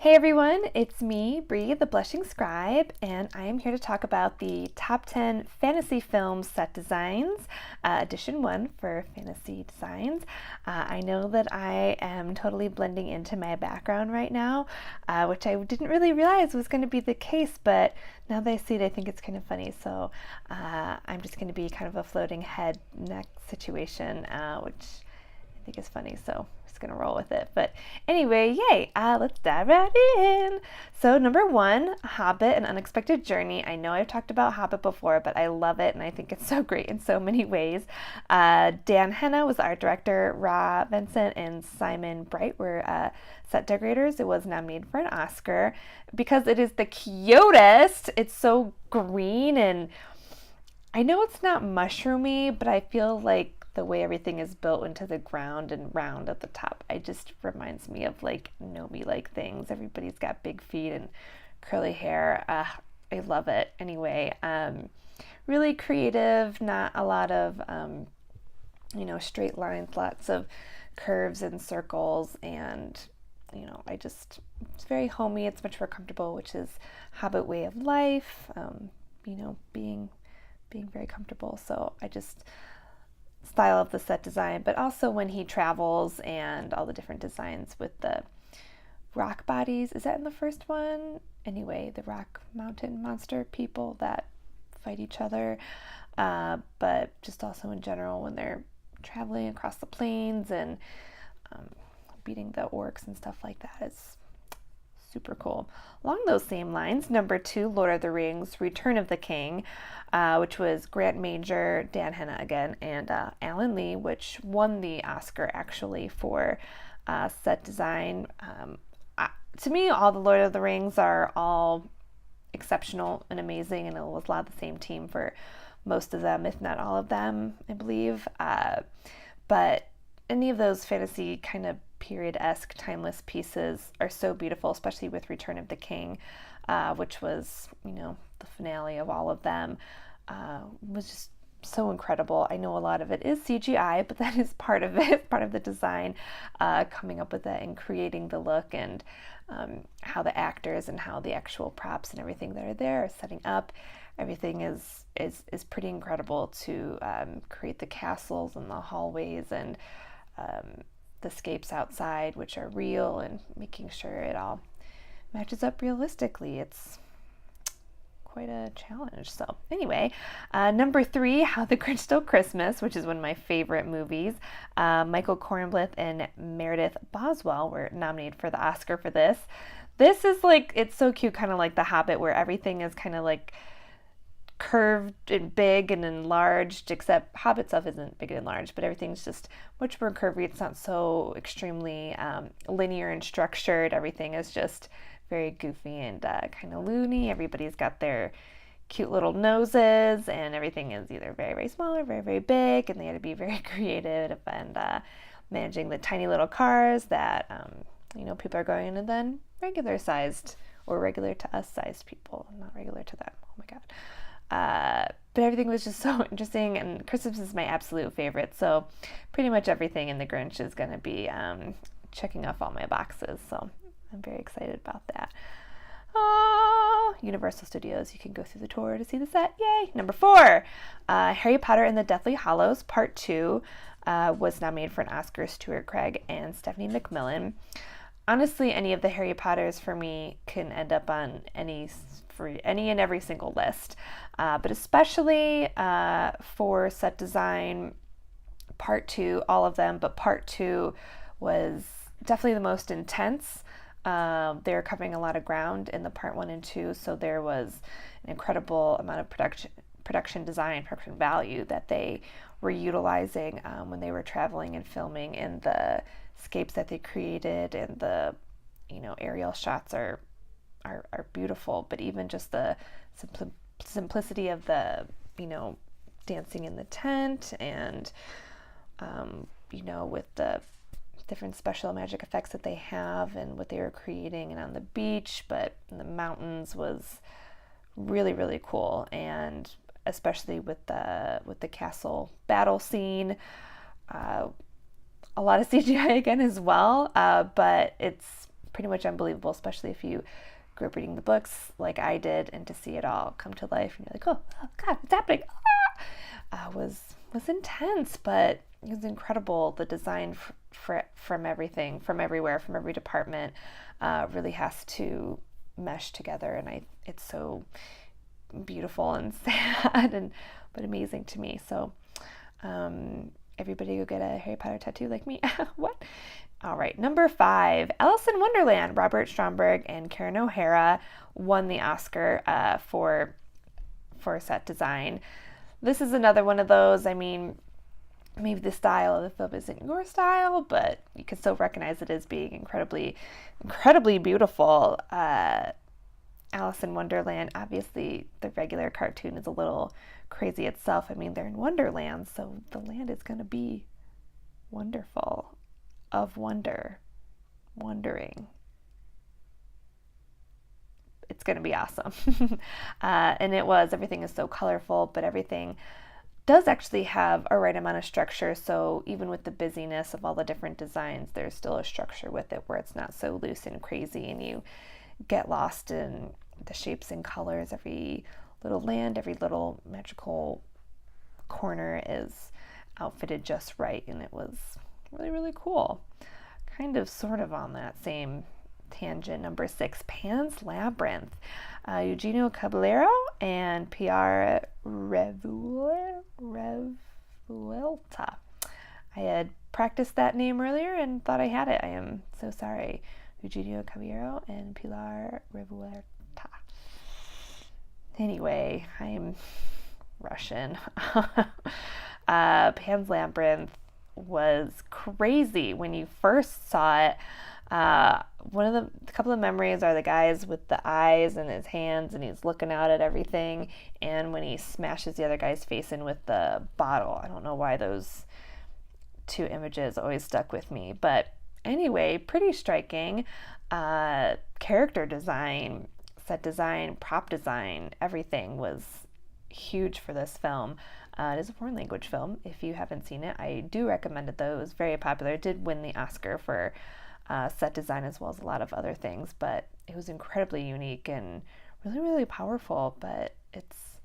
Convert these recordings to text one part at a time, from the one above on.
Hey everyone, it's me, Bree, the Blushing Scribe, and I am here to talk about the top 10 fantasy film set designs, edition 1 for fantasy designs. I know that I am totally blending into my background right now, which I didn't really realize was going to be the case, but now that I see it, I think it's kind of funny. So I'm just going to be kind of a floating head neck situation, which I think is funny. So gonna roll with it. But anyway, yay, let's dive right in. So number 1, Hobbit, An Unexpected Journey. I know I've talked about Hobbit before, but I love it and I think it's so great in so many ways. Dan Henna was the art director. Ra Vincent and Simon Bright were set decorators. It was nominated for an Oscar because it is the cutest. It's so green, and I know it's not mushroomy, but I feel like the way everything is built into the ground and round at the top, it just reminds me of like Nomi like things. Everybody's got big feet and curly hair. I love it. Anyway, really creative, not a lot of straight lines, lots of curves and circles, and it's very homey. It's much more comfortable, which is Hobbit way of life. Being very comfortable. So I just style of the set design, but also when he travels and all the different designs with the rock bodies. Is that in the first one? Anyway, the rock mountain monster people that fight each other, but just also in general when they're traveling across the plains and beating the orcs and stuff like that. It's super cool. Along those same lines, number 2, Lord of the Rings, Return of the King, which was Grant Major, Dan Henna again, and Alan Lee, which won the Oscar actually for set design. To me, all the Lord of the Rings are all exceptional and amazing, and it was a lot of the same team for most of them, if not all of them, I believe. But any of those fantasy kind of period-esque, timeless pieces are so beautiful, especially with Return of the King, which was, the finale of all of them, was just so incredible. I know a lot of it is CGI, but that is part of it, part of the design, coming up with it and creating the look, and how the actors and how the actual props and everything that are there are setting up. Everything is pretty incredible to create the castles and the hallways and the scapes outside, which are real, and making sure it all matches up realistically. It's quite a challenge. So anyway, number 3, How the Grinch Stole Christmas, which is one of my favorite movies. Michael Cornblath and Meredith Boswell were nominated for the Oscar for this. This is like, it's so cute, kind of like The Hobbit, where everything is kind of like curved and big and enlarged, except Hobbit stuff isn't big and enlarged, but everything's just much more curvy. It's not so extremely linear and structured. Everything is just very goofy and kind of loony. Everybody's got their cute little noses, and everything is either very, very small or very, very big, and they had to be very creative and managing the tiny little cars that people are going in, and then regular sized, or regular to us sized people, not regular to them. Oh my god. But everything was just so interesting, and Christmas is my absolute favorite, so pretty much everything in The Grinch is going to be checking off all my boxes, so I'm very excited about that. Universal Studios, you can go through the tour to see the set. Yay! Number 4, Harry Potter and the Deathly Hallows Part 2 was nominated for an Oscar. Stuart Craig and Stephanie McMillan. Honestly, any of the Harry Potters for me can end up on any and every single list, but especially for set design, Part 2, all of them, but Part 2 was definitely the most intense. They were covering a lot of ground in the Part 1 and 2, so there was an incredible amount of production design, production value that they were utilizing when they were traveling and filming, and the scapes that they created and the aerial shots are beautiful, but even just the simplicity of the dancing in the tent, and with the different special magic effects that they have and what they were creating, and on the beach, but in the mountains, was really, really cool. And especially with the castle battle scene, a lot of CGI again as well, but it's pretty much unbelievable, especially if you grew up reading the books like I did, and to see it all come to life, and you're like, oh God, what's happening? Was intense, but it was incredible. The design from everything, from everywhere, from every department, really has to mesh together, and it's so beautiful and sad but amazing to me. So everybody go get a Harry Potter tattoo like me. What? All right, number 5, Alice in Wonderland. Robert Stromberg and Karen O'Hara won the Oscar for set design. This is another one of those, I mean, maybe the style of the film isn't your style, but you can still recognize it as being incredibly, incredibly beautiful. Alice in Wonderland, obviously the regular cartoon is a little crazy itself. I mean, they're in Wonderland, so the land is going to be wonderful, of wonder, wondering. It's going to be awesome. And everything is so colorful, but everything does actually have a right amount of structure. So even with the busyness of all the different designs, there's still a structure with it where it's not so loose and crazy, and you get lost in the shapes and colors. Every little land, every little magical corner is outfitted just right, and it was really, really cool. Kind of sort of on that same tangent, number 6, Pan's Labyrinth. Eugenio Caballero and Pilar Revuelta. I had practiced that name earlier and thought I had it. I am so sorry. Eugenio Caballero and Pilar Revuelta. Anyway, I'm Russian. Pan's Labyrinth was crazy when you first saw it. A couple of memories are the guys with the eyes and his hands, and he's looking out at everything, and when he smashes the other guy's face in with the bottle. I don't know why those 2 images always stuck with me, but anyway, pretty striking. Character design, set design, prop design, everything was huge for this film. It is a foreign language film. If you haven't seen it, I do recommend it, though. It was very popular. It did win the Oscar for set design as well as a lot of other things, but it was incredibly unique and really, really powerful, but it's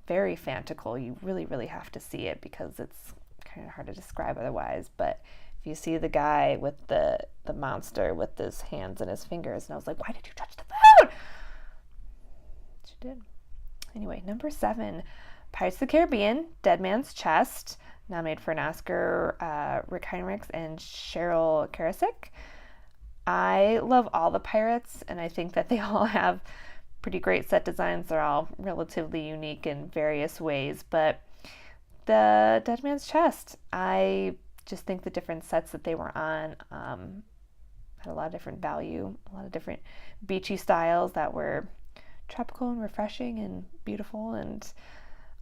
very fantastical. You really, really have to see it because it's kind of hard to describe otherwise. But if you see the guy with the monster with his hands and his fingers, and I was like, why did you touch the food? She did. Anyway, number 7, Pirates of the Caribbean, Dead Man's Chest, nominated for an Oscar, Rick Heinrichs and Cheryl Karasik. I love all the pirates, and I think that they all have pretty great set designs. They're all relatively unique in various ways, but the Dead Man's Chest, I just think the different sets that they were on had a lot of different value, a lot of different beachy styles that were tropical and refreshing and beautiful, and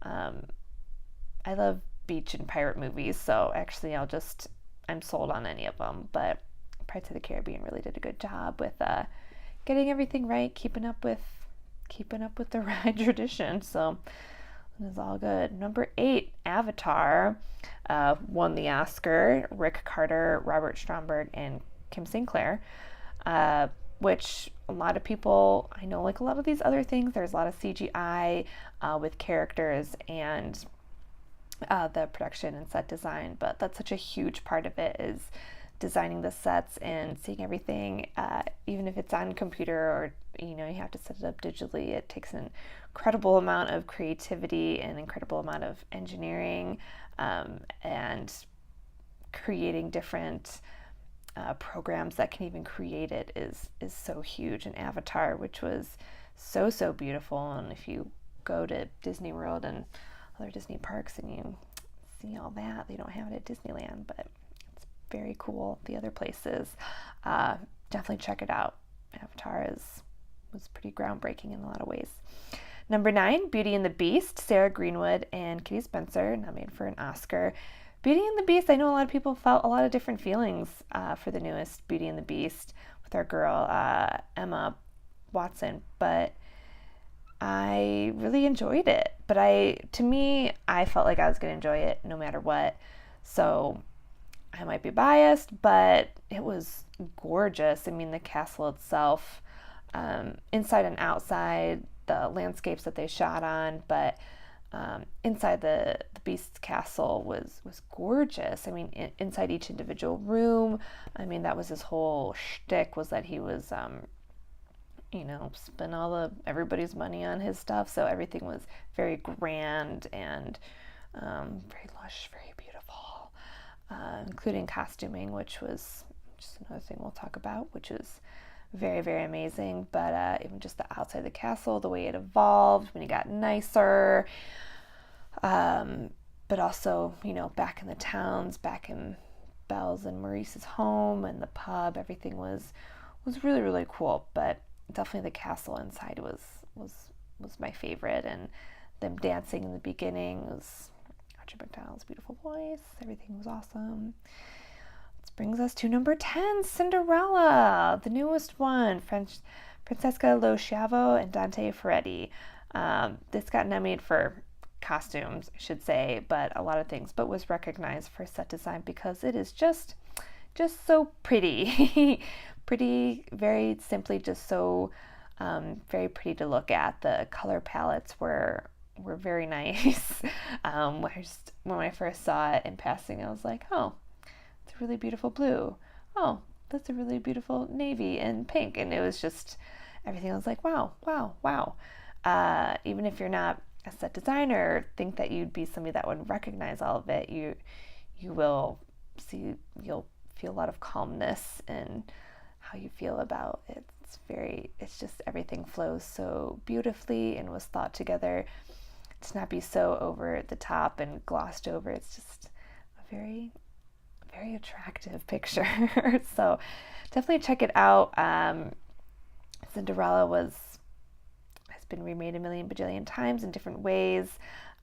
I love beach and pirate movies, so actually I'm sold on any of them, but Pirates of the Caribbean really did a good job with getting everything right, keeping up with the ride tradition, so it was all good. Number 8, Avatar, won the Oscar. Rick Carter, Robert Stromberg, and Kim Sinclair, which a lot of people, I know, like a lot of these other things, there's a lot of CGI with characters and the production and set design, but that's such a huge part of it, is designing the sets and seeing everything, even if it's on computer or you have to set it up digitally. It takes an incredible amount of creativity and incredible amount of engineering, and creating different programs that can even create it is so huge. And Avatar, which was so beautiful, and if you go to Disney World and other Disney parks and you see all that, they don't have it at Disneyland, but it's very cool. The other places, definitely check it out. Avatar was pretty groundbreaking in a lot of ways. Number 9, Beauty and the Beast, Sarah Greenwood and Kitty Spencer, nominated for an Oscar. Beauty and the Beast, I know a lot of people felt a lot of different feelings for the newest Beauty and the Beast with our girl Emma Watson, but I really enjoyed it. But I felt like I was going to enjoy it no matter what. So I might be biased, but it was gorgeous. I mean, the castle itself, inside and outside, the landscapes that they shot on, but inside the Beast's castle was gorgeous. I mean, inside each individual room, I mean, that was his whole shtick, was that he was, spent everybody's money on his stuff, so everything was very grand and very lush, very beautiful, including costuming, which was just another thing we'll talk about, which is very, very amazing. But even just the outside of the castle, the way it evolved when it got nicer, but also, back in the towns, back in Belle's and Maurice's home and the pub, everything was really, really cool. But definitely the castle inside was my favorite, and them dancing in the beginning was Audrey McDowell's beautiful voice. Everything was awesome. This brings us to number 10, Cinderella, the newest one, Francesca Lo Schiavo and Dante Ferretti. This got nominated for costumes, I should say, but a lot of things, but was recognized for set design because it is just so pretty. Pretty, very simply, just so very pretty to look at. The color palettes were very nice. When I first saw it in passing, I was like, oh, it's a really beautiful blue. Oh, that's a really beautiful navy and pink. And it was just, everything was like, wow, wow, wow. Even if you're not a set designer, think that you'd be somebody that would recognize all of it, you'll feel a lot of calmness in how you feel about it. It's just, everything flows so beautifully and was thought together to not be so over the top and glossed over. It's just a very, very attractive picture. So definitely check it out. Cinderella has been remade a million bajillion times in different ways,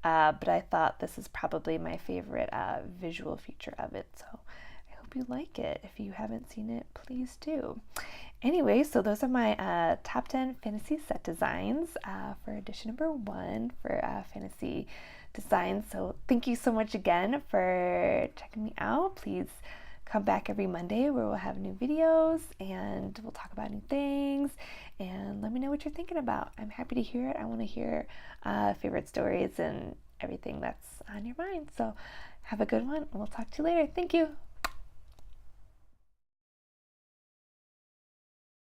but I thought this is probably my favorite visual feature of it. So I hope you like it. If you haven't seen it, please do. Anyway, so those are my top 10 fantasy set designs for edition number 1 for fantasy designs. So thank you so much again for checking me out. Please come back every Monday where we'll have new videos and we'll talk about new things, and let me know what you're thinking about. I'm happy to hear it. I want to hear favorite stories and everything that's on your mind. So have a good one, and we'll talk to you later. Thank you.